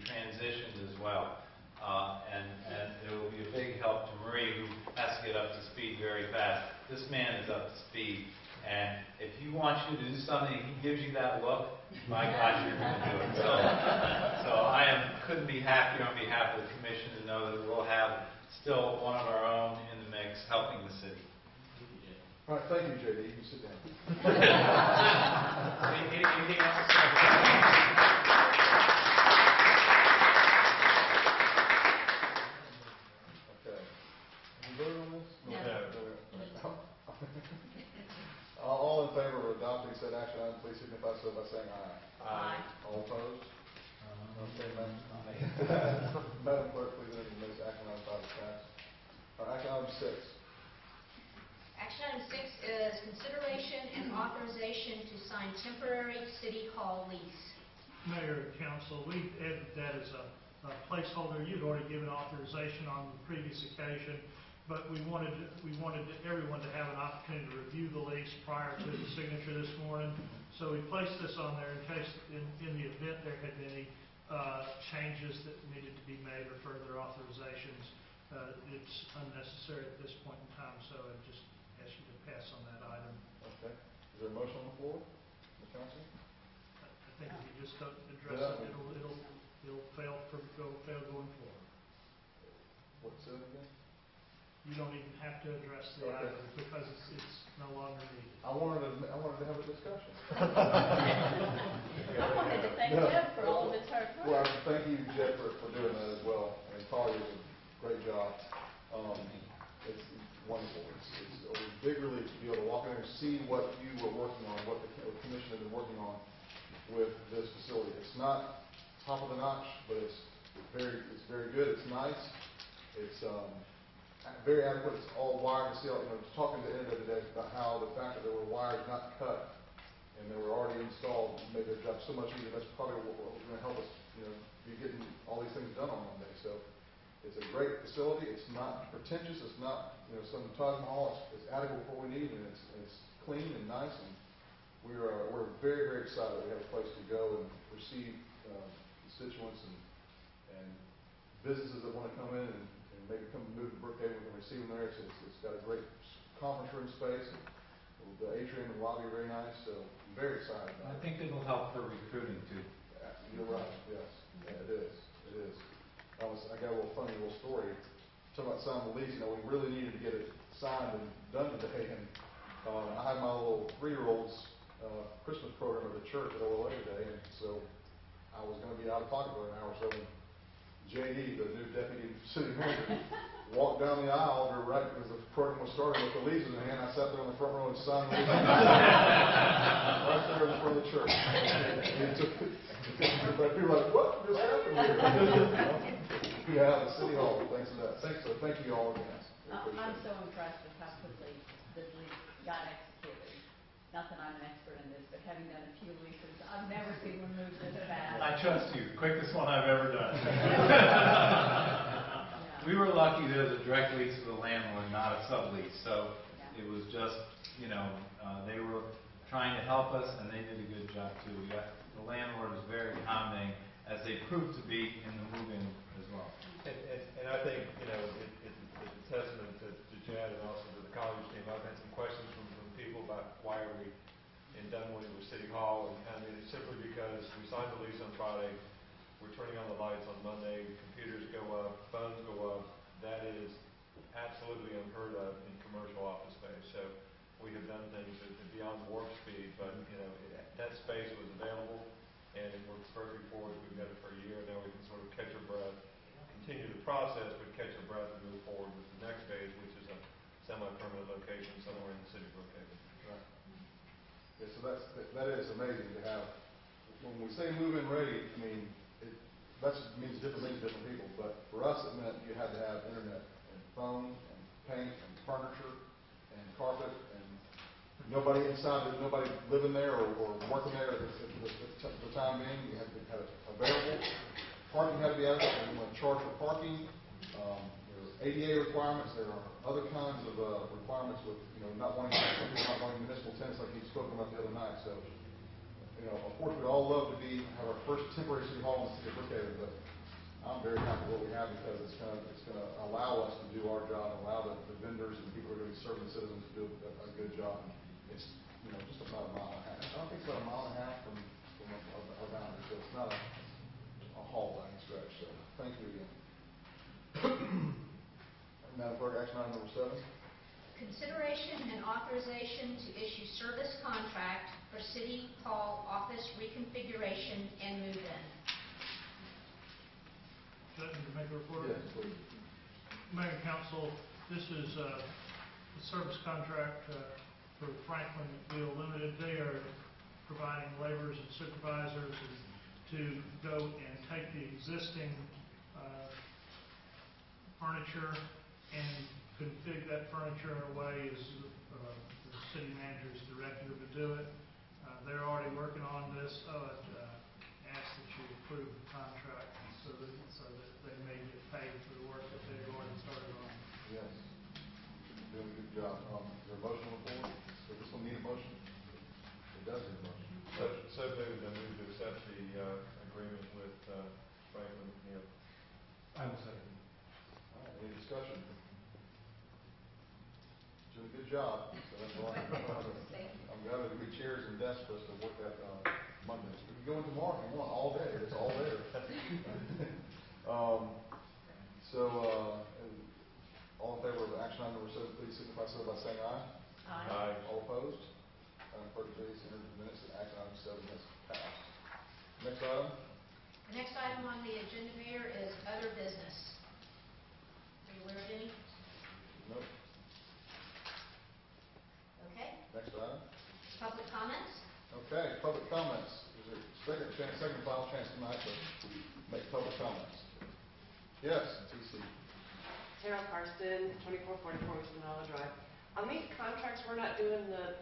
transitioned as well. And it will be a big help to Marie, who has to get up to speed very fast. This man is up to speed. And if he wants you to do something, he gives you that look, my God, you're going to do it. So couldn't be happier on behalf of the Commission to know that we'll have still one of our own in the mix helping the city. All right, thank you, JD. You can sit down. Anything else? Okay. Have you voted on this? No. All in favor of adopting said action item, please signify so by saying aye. Aye. All opposed? Okay, Madam Clerk, please enter the minutes. Action item 5 is passed. All right, action item 6. Action item 6 is consideration and authorization to sign temporary City Hall lease. Mayor and Council, we added that as a placeholder. You'd already given authorization on the previous occasion, but we wanted everyone to have an opportunity to review the lease prior to the signature this morning. So we placed this on there in case, in the event there had been any changes that needed to be made or further authorizations. It's unnecessary at this point in time, so I just ask you to pass on that item. Okay. Is there a motion on the floor, Ms. Council? I think if you just don't address it, it'll fail going forward. What's it again? You don't even have to address the item because it's no longer needed. I wanted to have a discussion. I wanted to thank Jeb for all of his hard work. Well, thank you, Jeb, for doing that as well. And Polly did a great job. It's wonderful. It's a big relief to be able to walk in there and see what you were working on, what the Commission has been working on with this facility. It's not top of the notch, but it's very good. It's nice. It's very adequate. It's all wired. Talking to Ed the other day about how the fact that there were wires not cut and they were already installed made their job so much easier. That's probably what was going to help us, be getting all these things done on Monday. So it's a great facility. It's not pretentious. It's not, some Taj Mahal. It's adequate for what we need, and it's clean and nice. And we're very, very excited that we have a place to go and receive constituents and businesses that want to come in and maybe come move to Brookhaven. We can receive them there. It's got a great conference room space. And the atrium and lobby are very nice. So I'm very excited about it. I think it'll help for recruiting too. You're right. Yes, yeah, it is. It is. I got a funny little story. Talking about signing the lease. We really needed to get it signed and done today. And I had my little 3-year-old's Christmas program at the church at OLA today, and so I was going to be out of pocket for an hour or so. And JD, the new deputy city manager, walked down the aisle right as the program was starting with the leases in hand. I sat there on the front row and signed the leases. Right there in the front of the church. People were like, what just happened here? Yeah, the city hall. Thanks for that. Thank you all again. I'm so impressed with how quickly this lease got executed. Not that I'm an expert in this, but having done a few leases, I've never seen one move this fast. I trust you. Quickest one I've ever done. We were lucky that it was a direct lease to the landlord, not a sublease. So it was just, they were trying to help us, and they did a good job too. The landlord was very accommodating, as they proved to be in the move-in as well. And I think, it's a testament to Chad and also to the college team. I've had some questions from people about why are we in Dunwoody with City Hall, and it's simply because we signed the lease on Friday. We're turning on the lights on Monday. Computers go up, phones go up. That is absolutely unheard of in commercial office space. So we have done things beyond warp speed, but that space was available, and it works perfect for us. We've got it for a year now. We can sort of catch our breath, continue the process, but catch our breath and move forward with the next phase, which is a semi-permanent location somewhere in the city of Brookhaven. Right. Yeah, so that is amazing to have. When we say move-in ready, that means different things to different people. But for us, it meant you had to have internet and phone and paint and furniture and carpet and nobody inside. There's nobody living there or working there at the time being. You had to have it available. Parking had to be adequate. We want to charge for parking. There are ADA requirements. There are other kinds of requirements with some people not wanting municipal tenants like you spoke about the other night. So. Of course, we'd all love to have our first temporary city hall in the city of Brookhaven, but we have because it's gonna allow us to do our job, allow the vendors and people who are gonna be serving the citizens to do a good job. It's, just about a mile and a half. I don't think it's about a mile and a half from our boundary, so it's not a haul by any stretch, so thank you again. Madam Clerk, action item number 7. Consideration and authorization to issue service contract for City Hall office reconfiguration and move-in. Should I make a report? Yes, please. Mayor and Council, this is a service contract for Franklin McBeal Limited. They are providing laborers and supervisors to go and take the existing furniture and configure that furniture in a way as the city manager is directed to do it. They're already working on this. I'd ask that you approve the contract so that they may get paid for the work that they've already started on. Yes. Doing a good job. Is there a motion on the floor? Does this one need a motion? It does need a motion. So moved, I move to accept the agreement with Franklin McNeil. I will second. All right, any discussion? Doing a good job. So that's all I'm glad there'll be chairs and desks for us to work that Monday. We can go in tomorrow if you want, all day. It's all there. All in favor of action item number 7, please signify so by saying aye. Aye. All opposed? Madam Clerk, please enter the minutes that action item 7 has passed. Next item? The next item on the agenda, Mayor, is other business. Are you aware of any? Nope. Okay. Next item? Public comments? Okay, public comments. Is there second final chance tonight to make public comments? Yes, TC. Carol Karsten, 2444 West Manila Drive. On these contracts, we're not doing the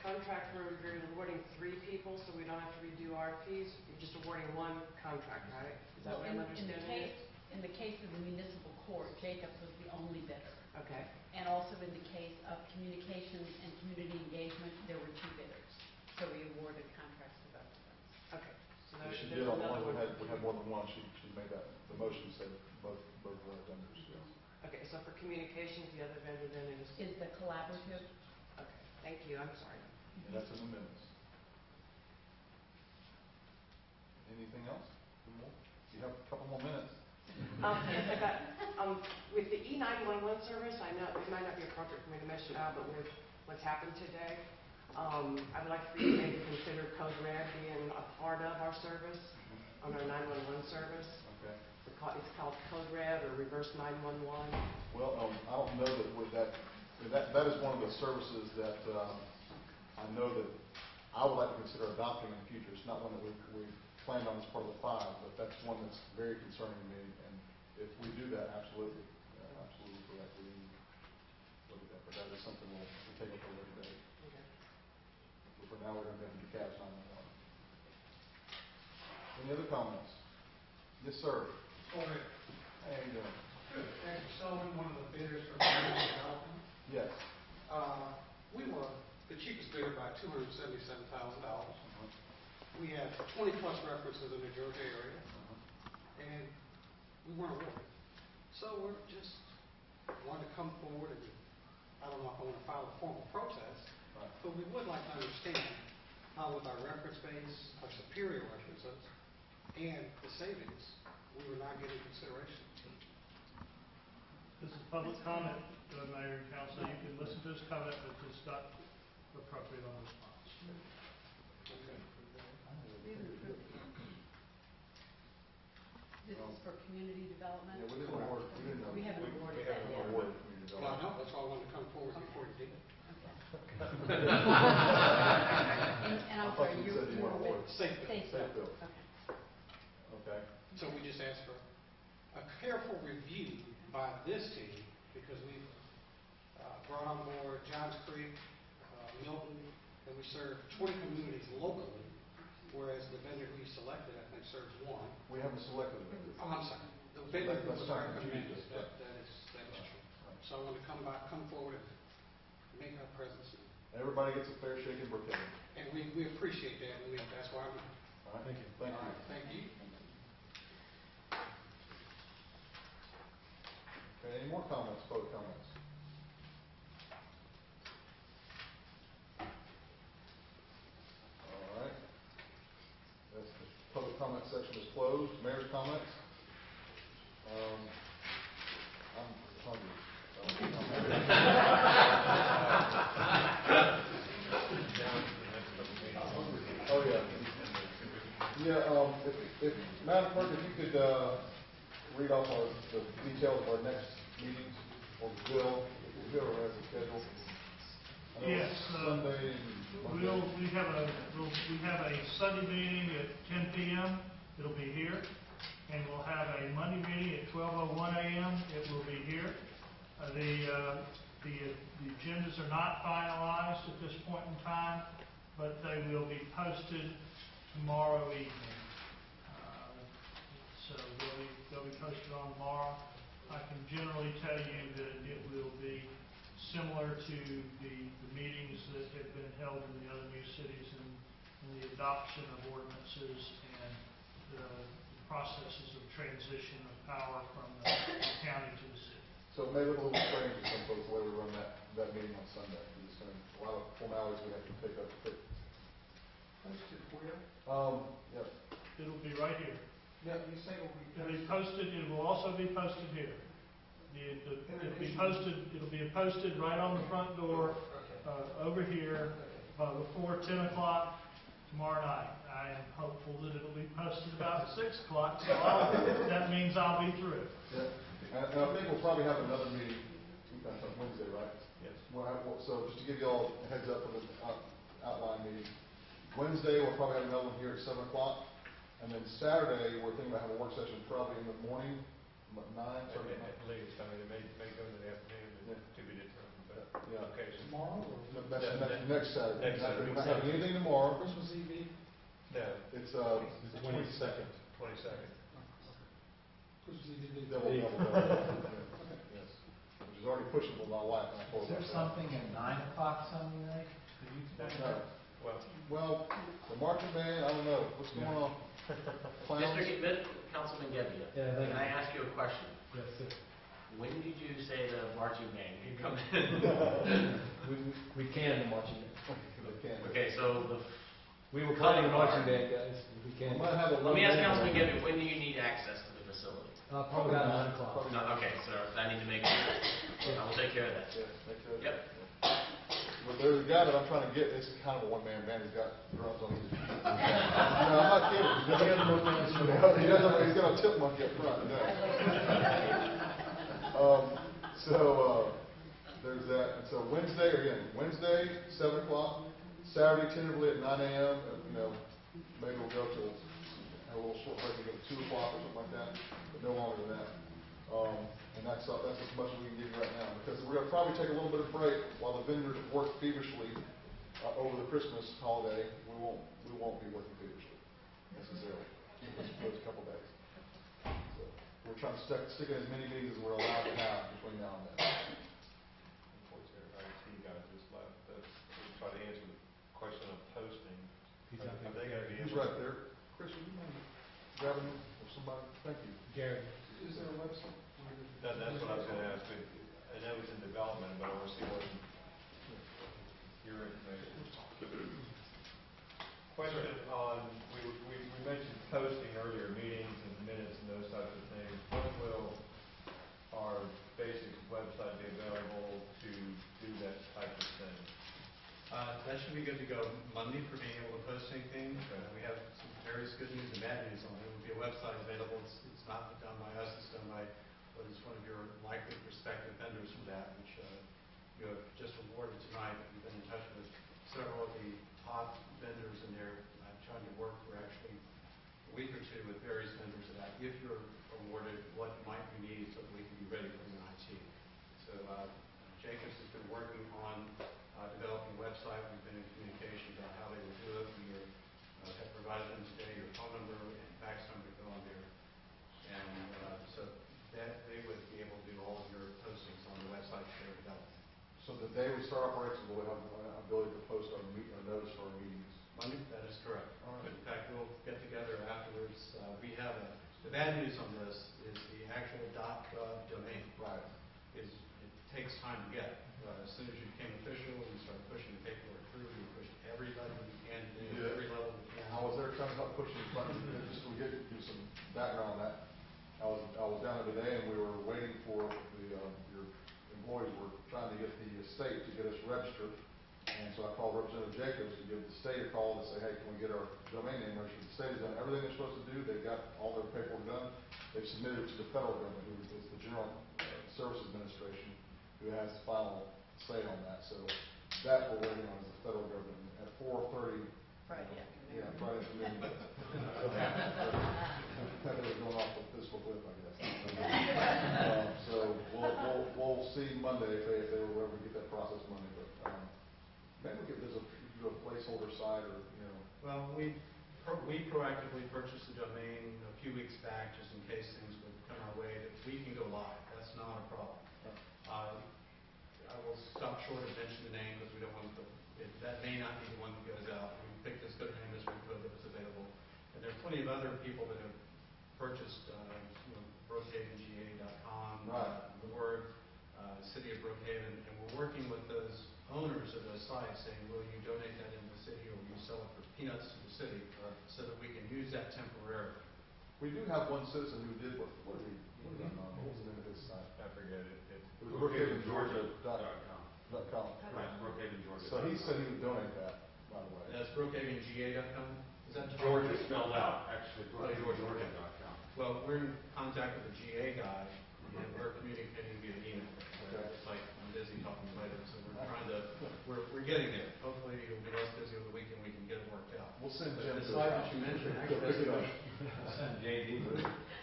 contract where we're awarding 3 people, so we don't have to redo RFPs. You're just awarding 1 contract, right? Is that what I'm understanding? In the case of the municipal court, Jacobs was the only bidder. Okay. And also in the case of communications and community engagement, there were 2 bidders. So we awarded contracts to both of them. Okay. So She there's did on the another one one. we had more than one. She made that. The motion said both vendors. Yes. Okay, so for communications, the other vendor then is? Is the collaborative? Okay, thank you, I'm sorry. And that's in the minutes. Anything else? Any more? You have a couple more minutes. Yes, I got, with the E911 service, I know it might not be appropriate for me to mention now, but with what's happened today, I would like for you to maybe consider Code Red being a part of our service, on our 911 service. Okay. It's called Code Red or Reverse 911. Well, I don't know that with that is one of the services that I know that I would like to consider adopting in the future. It's not one that we've planned on as part of the 5, but that's one that's very concerning to me. And if we do that, absolutely correct. We need to look at that. But that is something we'll take up a later date. Okay. But for now, we're going to have to do CABS 911. Any other comments? Yes, sir. Sorry. Hey, how you doing? Good. Andrew Sullivan, one of the bidders for community development. Yes. We were the cheapest bidder by $277,000. We had 20-plus references in the Georgia area, and we weren't awarded. So we're just wanting to come forward, and I don't know if I want to file a formal protest, but we would like to understand how with our reference base, our superior references, and the savings, we were not getting consideration. This is public comment, Mayor and Council. You can listen to this comment, but it's not appropriate on response. Okay. This is for community development? Yeah, we didn't award. We haven't awarded We that haven't yet. awarded community Well, I development. know, that's why I wanted to come forward before you did it. Okay. And I'm I thought sorry, you you're said you want to award. Safe bill. Safe bill. Okay. Okay. So we just asked for a careful review by this team, because we've brought on board Johns Creek, Milton, and we serve 20 communities locally, whereas the vendor who you selected, I think, serves 1. We haven't selected a vendor. Oh, I'm sorry. The vendor who was That's fine. recommended, that is true. So I want to come forward and make our presence known. Everybody gets a fair shake in Brookhaven. And we appreciate that, and that's why I'm here. All right. Thank you. Thank All you. right, thank you. Any more comments, public comments? All right. That's the public comment section is closed. Mayor's comments. I'm hungry. Oh, yeah. Yeah, if, Madam Clerk, if you could, read off the details of our next meetings, or Bill, whoever has the schedule. I know Yes, Sunday and Monday. we have a Sunday meeting at 10 p.m. It'll be here. And we'll have a Monday meeting at 12:01 a.m. It will be here. The agendas are not finalized at this point in time, but they will be posted tomorrow evening. So they'll be posted on tomorrow. I can generally tell you that it will be similar to the meetings that have been held in the other new cities in the adoption of ordinances and the processes of transition of power from the county to the city. So it may look a little strange to some folks the way we run that meeting on Sunday. It's going to, a lot of formalities we have to pick up. Posted where? Yeah. It'll be right here. Yeah, you say it will be It'll be posted. posted, it will also be posted here. It'll be posted right on the front door, over here, before 10 o'clock tomorrow night. I am hopeful that it'll be posted about 6 o'clock, so that means I'll be through. Yeah. And I think we'll probably have another meeting on Wednesday, right? Yes. So just to give you all a heads up for the outline meeting, Wednesday we'll probably have another one here at 7 o'clock. And then Saturday, we're thinking about having a work session probably in the morning, about 9, starting at 9. Latest, I mean, it may go in the afternoon, Yeah. to be determined, but, Yeah. okay, so, Tomorrow or? No, that's next Saturday. Next Saturday. We're not having anything tomorrow. Christmas Eve? no, It's the 22nd. 22nd. Christmas Eve. Double. Yes. Which is already pushable my wife, and I told her. Is there something at 9 o'clock Sunday night? Could you explain No. that? Well, the marching band, I don't know. What's going on? Clowns? Councilman Gebbia, Yeah, thank can you. I ask you a question? Yes, sir. When did you say the marching band could come in? We can, the marching band. They can. Okay, so We will call the marching band, guys. We We can. might have a. let me ask Councilman Gebbia, when do you need access to the facility? Probably about 9 o'clock. Probably No, okay, so I need to make sure. I will take care of that. Yeah, make sure. Yep. Well, there's a guy that I'm trying to get, it's kind of a one-man band, he's got drums on his. No, I'm not kidding. He doesn't, he's got a tip monkey up front, no. There's that, and so Wednesday, 7 o'clock, Saturday tentatively at 9 a.m., maybe we'll go till, have a little short break, we go to 2 o'clock or something like that, but no longer than that. And that's as much as we can give you right now, because we're going to probably take a little bit of break while the vendors work feverishly over the Christmas holiday. We won't be working feverishly necessarily those couple days. So we're trying to stick in as many meetings as we're allowed to have between now and then. Unfortunately, our IT guy just left, but we'll try to answer the question of posting. Are they gonna be He's able? right there. Chris, would you mind grabbing him or somebody? Thank you. Gary. Is there a website? That's what I was gonna ask, but I know it's in development, but I want to see what your information. Question on, we mentioned posting earlier, meetings and minutes and those types of things. When will our basic website be available to do that type of thing? That should be good to go Monday for being able to post anything. Okay. We have some various good news and bad news on it. There will be a website available. It's not done by us, it's done by what is one of your likely prospective vendors for that, which you have just awarded tonight. We've been in touch with several of the top vendors, and they're trying to work for actually a week or two with various vendors of that. If you're awarded, what might we need so that we can be ready for the IT. So Jacobs has been working on developing a website. We've been in communication about how they will do it. We have provided them today your phone number and fax number to go on there. And so that they would be able to do all of your postings on the website that they're developing. So the day we start operations, we'll have an ability to post our notice for our meetings. Monday? That is correct. All right. In fact, we'll get together afterwards. We have the bad news on this is the actual .gov domain. Right. time to get. As soon as you became official, we started pushing the paperwork through, we pushed everybody we can to do, every level we can. I was there trying to help push these buttons, just so we get you some background on that. I was down there today and we were waiting for your employees were trying to get the state to get us registered. And so I called Representative Jacobs to give the state a call to say, hey, can we get our domain name registered? The state has done everything they're supposed to do. They've got all their paperwork done. They've submitted it to the federal government, who is the General Service Administration, who has the final say on that. So that we're waiting on is the federal government. At 4:30 Friday afternoon. Yeah, Friday afternoon. That was going off the physical cliff, I guess. So we'll see Monday if they were ever get that process Monday. But maybe there's a placeholder site or, you know. Well, we proactively purchased the domain a few weeks back just in case things would come our way that we can go live. That's not a problem. I will stop short of mentioning the name because we don't want that may not be the one that goes out. We picked as good a name as we could that was available. And there are plenty of other people that have purchased, brookhavenga.com, the word, City of Brookhaven, and we're working with those owners of those sites saying, will you donate that into the city or will you sell it for peanuts to the city so that we can use that temporarily? We do have one citizen who did what was the name of his site? I forget it. It was BrookhavenGeorgia.com. Right, Brookhaven, Georgia. So he said he would donate that, by the way. That's BrookhavenGA.com? Is that Georgia spelled out, actually, Georgia. Georgia.com. Well, we're in contact with the GA guy, and we're communicating via email. Okay. It's like, I'm busy talking later, so we're getting there. Hopefully, it'll be less busy over the weekend, we can get it worked out. We'll send But Jim the to site the that you mentioned, Go pick it up. Send JD.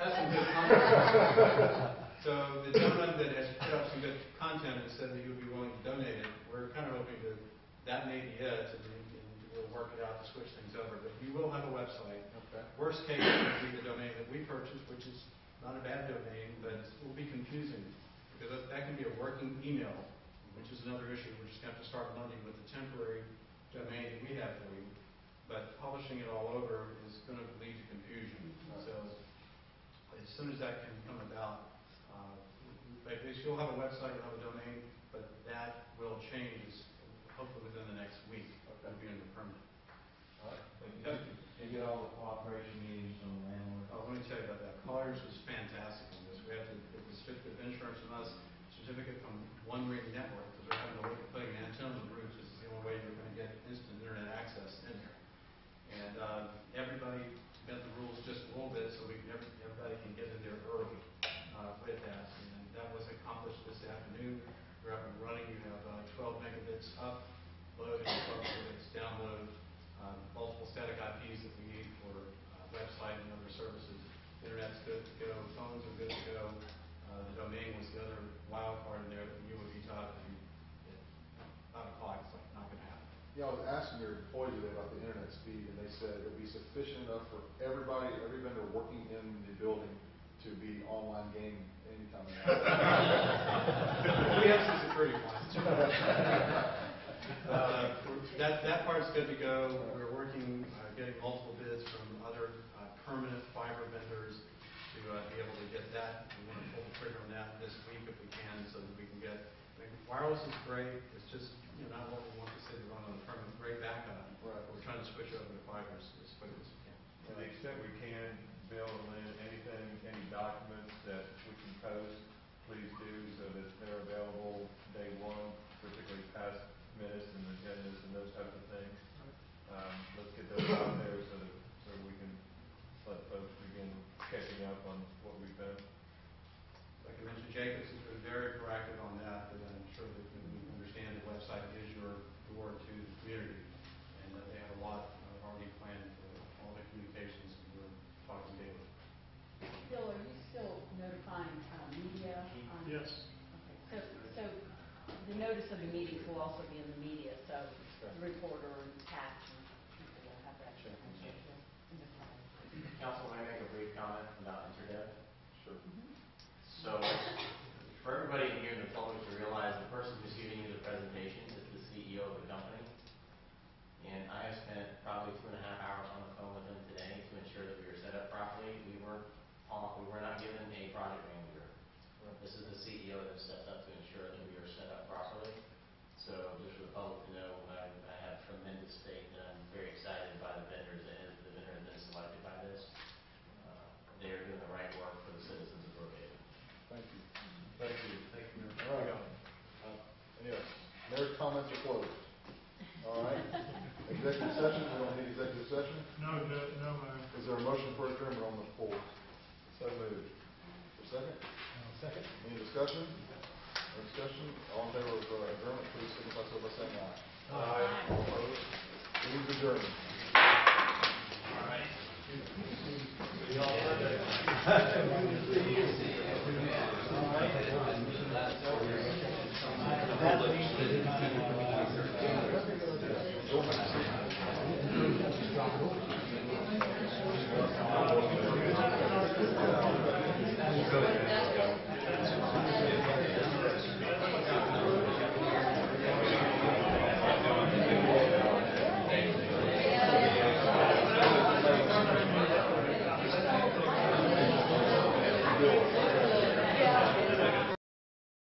has some good content. So the gentleman that has put up some good content and said that he would be willing to donate it, we're kind of hoping that may be it, and we'll work it out to switch things over. But you will have a website. Okay. Worst case would be the domain that we purchased, which is not a bad domain, but it will be confusing because that can be a working email, which is another issue. We're just going to have to start Monday with the temporary domain that we have for you. But publishing it all over is going to lead to confusion. So as soon as that can come about, at least you'll have a website, you'll have a domain, but that will change hopefully within the next week. It'll be under permanent. All right. You get all the cooperation meetings from the landlord. Oh, let me tell you about that. Colliers was fantastic on this. We had the certificate of insurance from us, certificate from One Ring Network, because we're having to look at putting an antenna on the roof. This is the only way you're going to get instant internet access in there. And everybody bent the rules just a little bit so everybody can get in there early with that. And that was accomplished this afternoon. We're up and running. You have 12 megabits upload and 12 megabits download. Multiple static IPs that we need for website and other services. Internet's good to go. Phones are good to go. The domain was the other wild card in there that you would be taught at 5 o'clock. It's like not going to happen. Yeah, I was asking your employees today about the internet speed, and they said it would be sufficient enough for everybody, every vendor working in the building to be online gaming anytime they want. We have some security plans. That part's good to go. We're working, getting multiple bids from other permanent fiber vendors to be able to get that. We want to pull the trigger on that this week if we can, so that we can get. I mean, wireless is great. It's just not what we want the city to run on a permanent. Great backup. Right. We're trying to switch over to fiber as quickly as we can. To the extent we can, Bill and Lynn, anything, any documents that we can post, please do so that they're available day one, particularly past minutes and agendas and those types of things. Let's get those out there so we can let folks begin catching up on what we've been. Like I mentioned, Jacobs has been very proactive on that, and I'm sure that you understand the website is your door to the community, and that they have a lot already planned for all the communications, and we're talking daily. Bill, are you still notifying media on? Yes. Okay, so the notice of the meetings will also be in the media, so the reporter and Pat and people will have that. Sure. Council, may I make a brief comment about internet? Sure. So, for everybody in here in the public to realize the person who's giving you the presentation is the CEO of the company. And I have spent probably 2.5 hours on the phone with him today to ensure that we were set up properly. We were not given a project manager. This is the CEO that stepped up to ensure that we are set up So just for the public to know, I have tremendous faith that I'm very excited by the vendors and the vendor that have been selected by this. They are doing the right work for the citizens of Brookhaven. Thank you. Thank you. Thank you, Mayor. All right. Yes, mayor's comments are closed. All right. Executive session, we don't need executive session. No, Mayor. Is there a motion for adjournment on the floor? So moved. For second? Second. Any discussion? No discussion? All in favor of adjournment, please signify so by saying aye. Aye. All opposed? Meeting adjourned. All right.